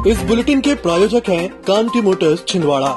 इस बुलेटिन के प्रायोजक हैं कांति मोटर्स छिंदवाड़ा।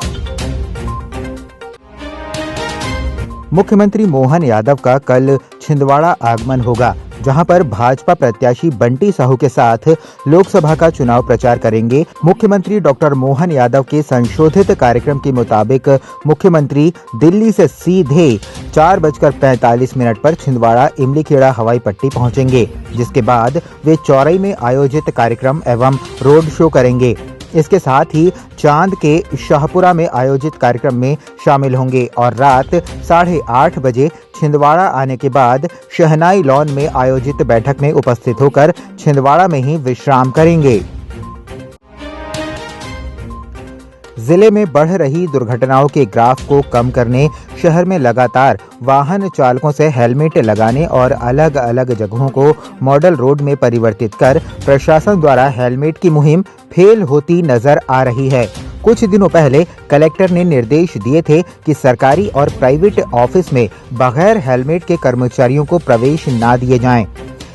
मुख्यमंत्री मोहन यादव का कल छिंदवाड़ा आगमन होगा, जहां पर भाजपा प्रत्याशी बंटी साहू के साथ लोकसभा का चुनाव प्रचार करेंगे। मुख्यमंत्री डॉक्टर मोहन यादव के संशोधित कार्यक्रम के मुताबिक मुख्यमंत्री दिल्ली से सीधे 4:45 पर छिंदवाड़ा इमलीखेड़ा हवाई पट्टी पहुंचेंगे, जिसके बाद वे चौरई में आयोजित कार्यक्रम एवं रोड शो करेंगे। इसके साथ ही चांद के शाहपुरा में आयोजित कार्यक्रम में शामिल होंगे और रात 8:30 बजे छिंदवाड़ा आने के बाद शहनाई लॉन में आयोजित बैठक में उपस्थित होकर छिंदवाड़ा में ही विश्राम करेंगे। जिले में बढ़ रही दुर्घटनाओं के ग्राफ को कम करने शहर में लगातार वाहन चालकों से हेलमेट लगाने और अलग अलग जगहों को मॉडल रोड में परिवर्तित कर प्रशासन द्वारा हेलमेट की मुहिम फेल होती नजर आ रही है। कुछ दिनों पहले कलेक्टर ने निर्देश दिए थे कि सरकारी और प्राइवेट ऑफिस में बगैर हेलमेट के कर्मचारियों को प्रवेश न दिए जाएं।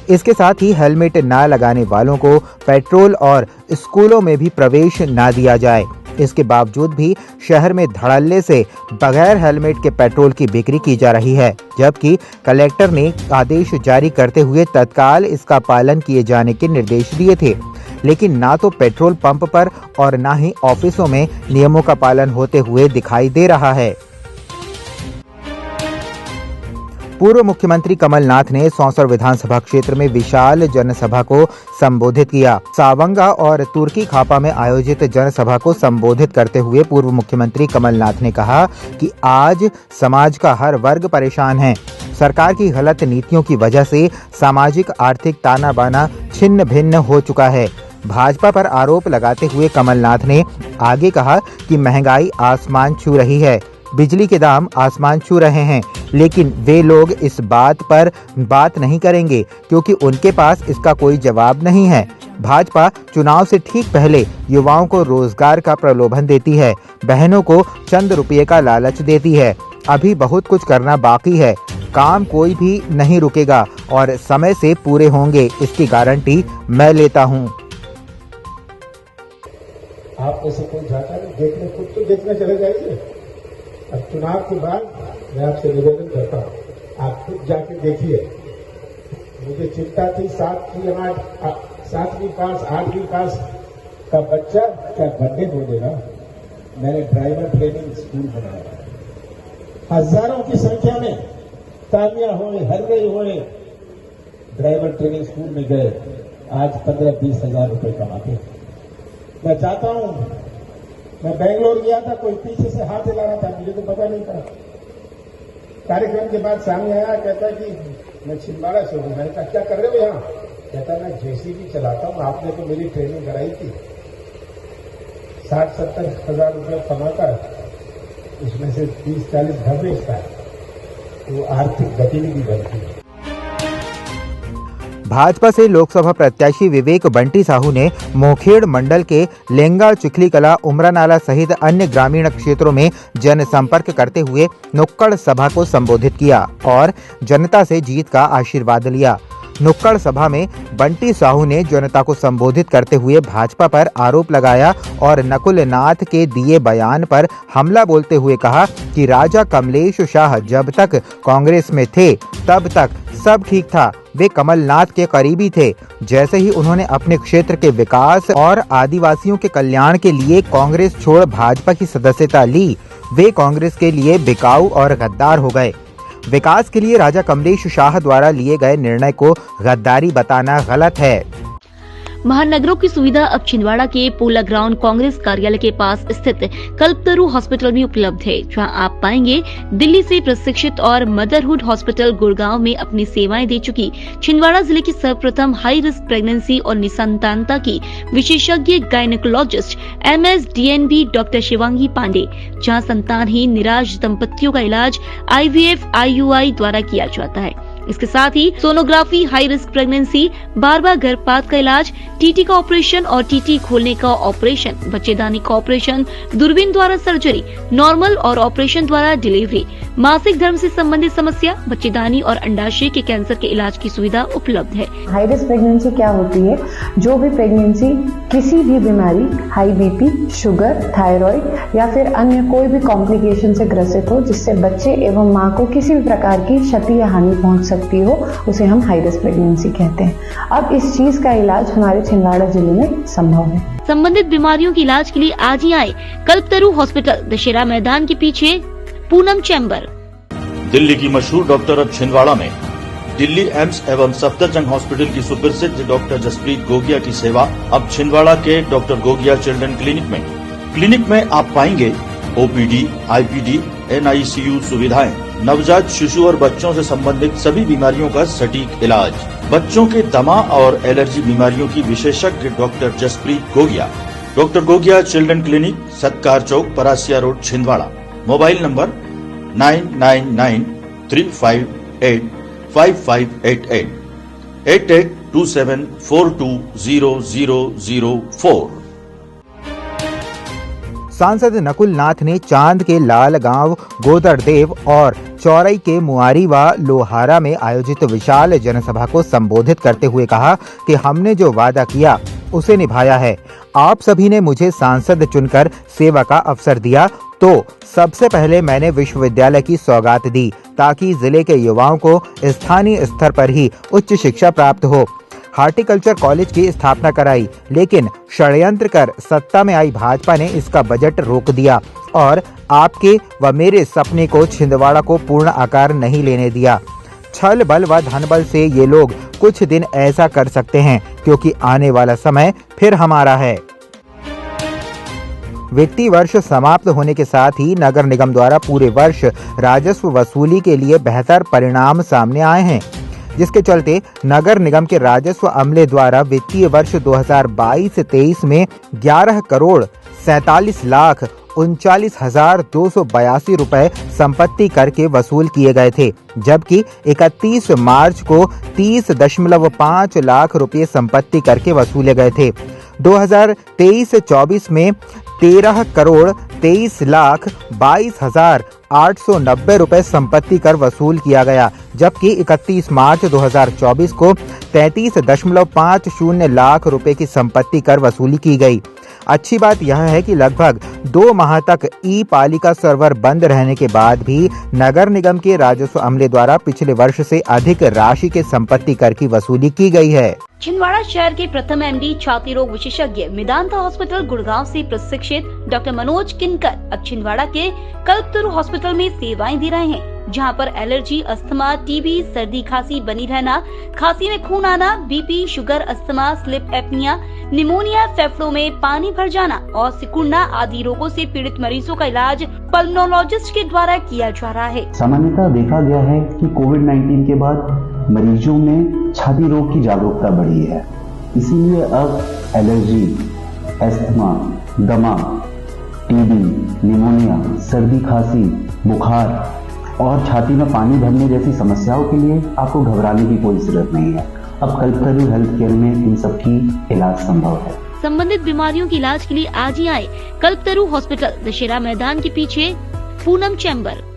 इसके साथ ही हेलमेट न लगाने वालों को पेट्रोल और स्कूलों में भी प्रवेश न दिया जाए। इसके बावजूद भी शहर में धड़ल्ले से बगैर हेलमेट के पेट्रोल की बिक्री की जा रही है, जबकि कलेक्टर ने आदेश जारी करते हुए तत्काल इसका पालन किए जाने के निर्देश दिए थे, लेकिन ना तो पेट्रोल पंप पर और ना ही ऑफिसों में नियमों का पालन होते हुए दिखाई दे रहा है। पूर्व मुख्यमंत्री कमलनाथ ने सौंसर विधानसभा क्षेत्र में विशाल जनसभा को संबोधित किया। सावंगा और तुर्की खापा में आयोजित जनसभा को संबोधित करते हुए पूर्व मुख्यमंत्री कमलनाथ ने कहा कि आज समाज का हर वर्ग परेशान है। सरकार की गलत नीतियों की वजह से सामाजिक आर्थिक ताना बाना छिन्न भिन्न हो चुका है। भाजपा पर आरोप लगाते हुए कमलनाथ ने आगे कहा कि महंगाई आसमान छू रही है, बिजली के दाम आसमान छू रहे हैं, लेकिन वे लोग इस बात पर बात नहीं करेंगे क्योंकि उनके पास इसका कोई जवाब नहीं है। भाजपा चुनाव से ठीक पहले युवाओं को रोजगार का प्रलोभन देती है, बहनों को चंद रुपये का लालच देती है। अभी बहुत कुछ करना बाकी है, काम कोई भी नहीं रुकेगा और समय से पूरे होंगे, इसकी गारंटी मैं लेता हूं। आप में से कोई जाता नहीं देखने, खुद तो देखने चले जाइए। अब चुनाव के बाद मैं आपसे निवेदन करता हूँ, आप खुद जाके देखिए। मुझे चिंता थी 7वीं पास 8वीं पास का बच्चा क्या बर्थडे हो देगा। मैंने ड्राइवर ट्रेनिंग स्कूल बनाया, हजारों की संख्या में तालियां हुए, हर्रे हुए, ड्राइवर ट्रेनिंग स्कूल में गए, आज 15-20 हजार रुपए कमाते। मैं चाहता हूं, मैं बेंगलोर गया था, कोई पीछे से हाथ हिला रहा था, मुझे तो पता नहीं था। कार्यक्रम के बाद सामने आया, कहता कि मैं छिंदवाड़ा से हूं। मैंने कहा क्या कर रहे हो यहाँ? कहता मैं जेसीबी चलाता हूं, आपने तो मेरी ट्रेनिंग कराई थी। 60-70 हजार रुपया कमाता, उसमें से 30-40 घर बेचता है, तो आर्थिक गतिविधि बढ़ती है। भाजपा से लोकसभा प्रत्याशी विवेक बंटी साहू ने मोखेड़ मंडल के लेंगा, चिखली कला, उमरा नाला सहित अन्य ग्रामीण क्षेत्रों में जनसंपर्क करते हुए नुक्कड़ सभा को संबोधित किया और जनता से जीत का आशीर्वाद लिया। नुक्कड़ सभा में बंटी साहू ने जनता को संबोधित करते हुए भाजपा पर आरोप लगाया और नकुल नाथ के दिए बयान पर हमला बोलते हुए कहा कि राजा कमलेश शाह जब तक कांग्रेस में थे तब तक सब ठीक था, वे कमलनाथ के करीबी थे। जैसे ही उन्होंने अपने क्षेत्र के विकास और आदिवासियों के कल्याण के लिए कांग्रेस छोड़ भाजपा की सदस्यता ली, वे कांग्रेस के लिए बिकाऊ और गद्दार हो गए। विकास के लिए राजा कमलेश शाह द्वारा लिए गए निर्णय को गद्दारी बताना गलत है। महानगरों की सुविधा अब छिंदवाड़ा के पोला ग्राउंड कांग्रेस कार्यालय के पास स्थित कल्पतरु हॉस्पिटल में उपलब्ध है, जहां आप पाएंगे दिल्ली से प्रशिक्षित और मदरहुड हॉस्पिटल गुड़गांव में अपनी सेवाएं दे चुकी छिंदवाड़ा जिले की सर्वप्रथम हाई रिस्क प्रेगनेंसी और निसंतानता की विशेषज्ञ gynaecologist MSDNB doctor Shivangi Pandey, जहाँ संतानहीन निराश दंपतियों का इलाज IVF IUI द्वारा किया जाता है। इसके साथ ही सोनोग्राफी, हाई रिस्क प्रेगनेंसी, बार-बार गर्भपात का इलाज, टीटी का ऑपरेशन और टीटी खोलने का ऑपरेशन, बच्चेदानी का ऑपरेशन, दूरबीन द्वारा सर्जरी, नॉर्मल और ऑपरेशन द्वारा डिलीवरी, मासिक धर्म से संबंधित समस्या, बच्चेदानी और अंडाशय के कैंसर के इलाज की सुविधा उपलब्ध है। हाई रिस्क प्रेगनेंसी क्या होती है? जो भी प्रेगनेंसी किसी भी बीमारी, हाई बीपी, शुगर, थायराइड या फिर अन्य कोई भी कॉम्प्लिकेशन से ग्रसित हो, जिससे बच्चे एवं मां को किसी भी प्रकार की क्षति या हानि पहुंच सकती हो, उसे हम हाई रिस्क प्रेगनेंसी कहते हैं। अब इस चीज का इलाज हमारे छिंदवाड़ा जिले में संभव है। संबंधित बीमारियों के इलाज के लिए आज ही आए कल्पतरु हॉस्पिटल, दशहरा मैदान के पीछे, पूनम चैम्बर। दिल्ली की मशहूर डॉक्टर अब छिंदवाड़ा में। दिल्ली एम्स एवं सफदरजंग हॉस्पिटल की सुप्रसिद्ध डॉक्टर जसप्रीत गोगिया की सेवा अब छिंदवाड़ा के डॉक्टर गोगिया चिल्ड्रन क्लिनिक में। क्लिनिक में आप पाएंगे ओपीडी, आईपीडी, एनआईसीयू सुविधाएं, नवजात शिशु और बच्चों से संबंधित सभी बीमारियों का सटीक इलाज, बच्चों के दमा और एलर्जी बीमारियों की विशेषज्ञ doctor Jaspreet Gogia. Doctor Gogia children clinic, Satkar Chowk, Parasia road, Chhindwara. Mobile number 9993585588 8827420004। सांसद नकुल नाथ ने चांद के लाल गांव गोदरदेव और चौरई के मुआरी व लोहारा में आयोजित विशाल जनसभा को संबोधित करते हुए कहा कि हमने जो वादा किया उसे निभाया है। आप सभी ने मुझे सांसद चुनकर सेवा का अवसर दिया, तो सबसे पहले मैंने विश्वविद्यालय की सौगात दी ताकि जिले के युवाओं को स्थानीय स्तर पर ही उच्च शिक्षा प्राप्त हो। हार्टिकल्चर कॉलेज की स्थापना कराई, लेकिन षड्यंत्र कर सत्ता में आई भाजपा ने इसका बजट रोक दिया और आपके व मेरे सपने को छिंदवाड़ा को पूर्ण आकार नहीं लेने दिया। छल बल व धन बल से ये लोग कुछ दिन ऐसा कर सकते हैं, क्योंकि आने वाला समय फिर हमारा है। वित्तीय वर्ष समाप्त होने के साथ ही नगर निगम द्वारा पूरे वर्ष राजस्व वसूली के लिए बेहतर परिणाम सामने आए हैं, जिसके चलते नगर निगम के राजस्व अमले द्वारा वित्तीय वर्ष 2022-23 में 11 करोड़ 47 लाख 39,282 रुपए संपत्ति कर के वसूल किए गए थे, जबकि 31 मार्च को 30.5 लाख रुपए संपत्ति कर के वसूले गए थे। 2023-24 में 13 करोड़ 23 लाख 22,890 रुपए संपत्ति कर वसूल किया गया, जबकि 31 मार्च 2024 को 33.50 लाख रुपए की संपत्ति कर वसूली की गई। अच्छी बात यह है कि लगभग 2 माह तक ई पालिका सर्वर बंद रहने के बाद भी नगर निगम के राजस्व अमले द्वारा पिछले वर्ष से अधिक राशि के संपत्ति कर की वसूली की गई है। छिंदवाड़ा शहर के प्रथम एमडी छाती रोग विशेषज्ञ मेदांता हॉस्पिटल गुड़गांव से प्रशिक्षित डॉक्टर मनोज किनकर अब छिंदवाड़ा के कल्पतरु हॉस्पिटल में सेवाएं दे रहे हैं, जहां पर एलर्जी, अस्थमा, टीबी, सर्दी खांसी बनी रहना, खांसी में खून आना, BP, sugar, asthma, sleep apnoea, pneumonia, फेफड़ों में पानी भर जाना और सिकुड़ना आदि रोगों से पीड़ित मरीजों का इलाज पल्मोनोलॉजिस्ट के द्वारा किया जा रहा है। सामान्यतः देखा गया है कि कोविड-19 के बाद मरीजों में छाती रोग की जागरूकता बढ़ी है, इसीलिए अब एलर्जी, अस्थमा, दमा, टीबी, निमोनिया, सर्दी खांसी, बुखार और छाती में पानी भरने जैसी समस्याओं के लिए आपको घबराने की कोई जरूरत नहीं है। अब कल्पतरु हेल्थ केयर में इन सब की इलाज संभव है। संबंधित बीमारियों के इलाज के लिए आज ही आए कल्पतरु हॉस्पिटल, दशहरा मैदान के पीछे, पूनम चैम्बर।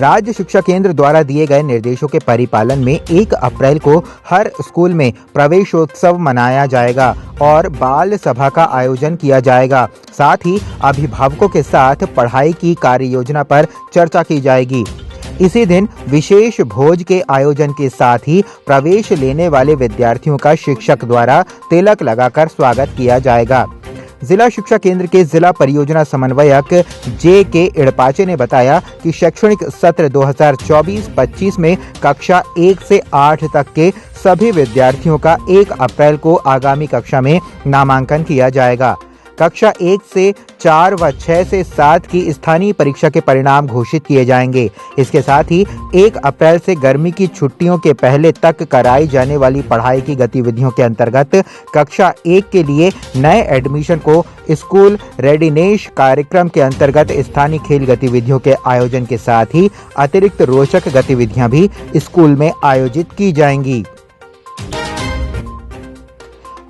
राज्य शिक्षा केंद्र द्वारा दिए गए निर्देशों के परिपालन में 1 अप्रैल को हर स्कूल में प्रवेशोत्सव मनाया जाएगा और बाल सभा का आयोजन किया जाएगा। साथ ही अभिभावकों के साथ पढ़ाई की कार्य योजना पर चर्चा की जाएगी। इसी दिन विशेष भोज के आयोजन के साथ ही प्रवेश लेने वाले विद्यार्थियों का शिक्षक द्वारा तिलक लगाकर स्वागत किया जाएगा। जिला शिक्षा केंद्र के जिला परियोजना समन्वयक जे.के. इड़पाचे ने बताया कि शैक्षणिक सत्र 2024-25 में कक्षा 1 से 8 तक के सभी विद्यार्थियों का 1 अप्रैल को आगामी कक्षा में नामांकन किया जाएगा। कक्षा 1 से 4 व 6 से 7 की स्थानीय परीक्षा के परिणाम घोषित किए जाएंगे। इसके साथ ही 1 अप्रैल से गर्मी की छुट्टियों के पहले तक कराई जाने वाली पढ़ाई की गतिविधियों के अंतर्गत कक्षा 1 के लिए नए एडमिशन को स्कूल रेडीनेस कार्यक्रम के अंतर्गत स्थानीय खेल गतिविधियों के आयोजन के साथ ही अतिरिक्त रोचक गतिविधियां भी स्कूल में आयोजित की जाएंगी।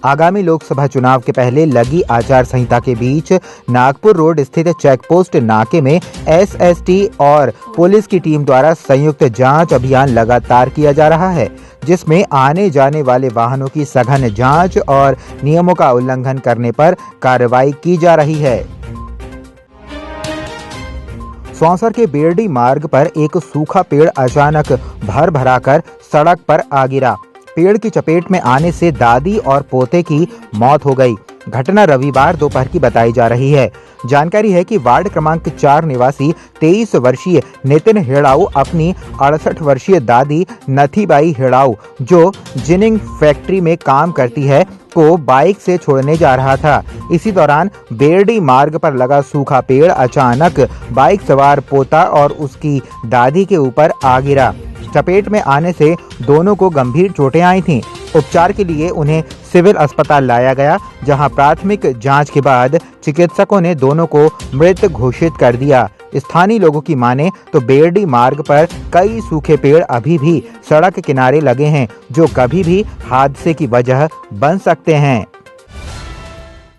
आगामी लोकसभा चुनाव के पहले लगी आचार संहिता के बीच नागपुर रोड स्थित चेकपोस्ट नाके में एसएसटी और पुलिस की टीम द्वारा संयुक्त जांच अभियान लगातार किया जा रहा है, जिसमें आने जाने वाले वाहनों की सघन जांच और नियमों का उल्लंघन करने पर कार्रवाई की जा रही है। सौंसर के बेरडी मार्ग पर एक सूखा पेड़ अचानक भर-भराकर सड़क पर आ गिरा। पेड़ की चपेट में आने से दादी और पोते की मौत हो गई। घटना रविवार दोपहर की बताई जा रही है। जानकारी है कि वार्ड क्रमांक 4 निवासी 23 वर्षीय नितिन हेड़ाऊ अपनी 68 वर्षीय दादी नथीबाई हेड़ाऊ, जो जिनिंग फैक्ट्री में काम करती है, को बाइक से छोड़ने जा रहा था। इसी दौरान बेरडी मार्ग पर लगा सूखा पेड़ अचानक बाइक सवार पोता और उसकी दादी के ऊपर आ गिरा। चपेट में आने से दोनों को गंभीर चोटें आई थीं। उपचार के लिए उन्हें सिविल अस्पताल लाया गया, जहां प्राथमिक जांच के बाद चिकित्सकों ने दोनों को मृत घोषित कर दिया। स्थानीय लोगों की माने तो बेरडी मार्ग पर कई सूखे पेड़ अभी भी सड़क किनारे लगे हैं, जो कभी भी हादसे की वजह बन सकते हैं।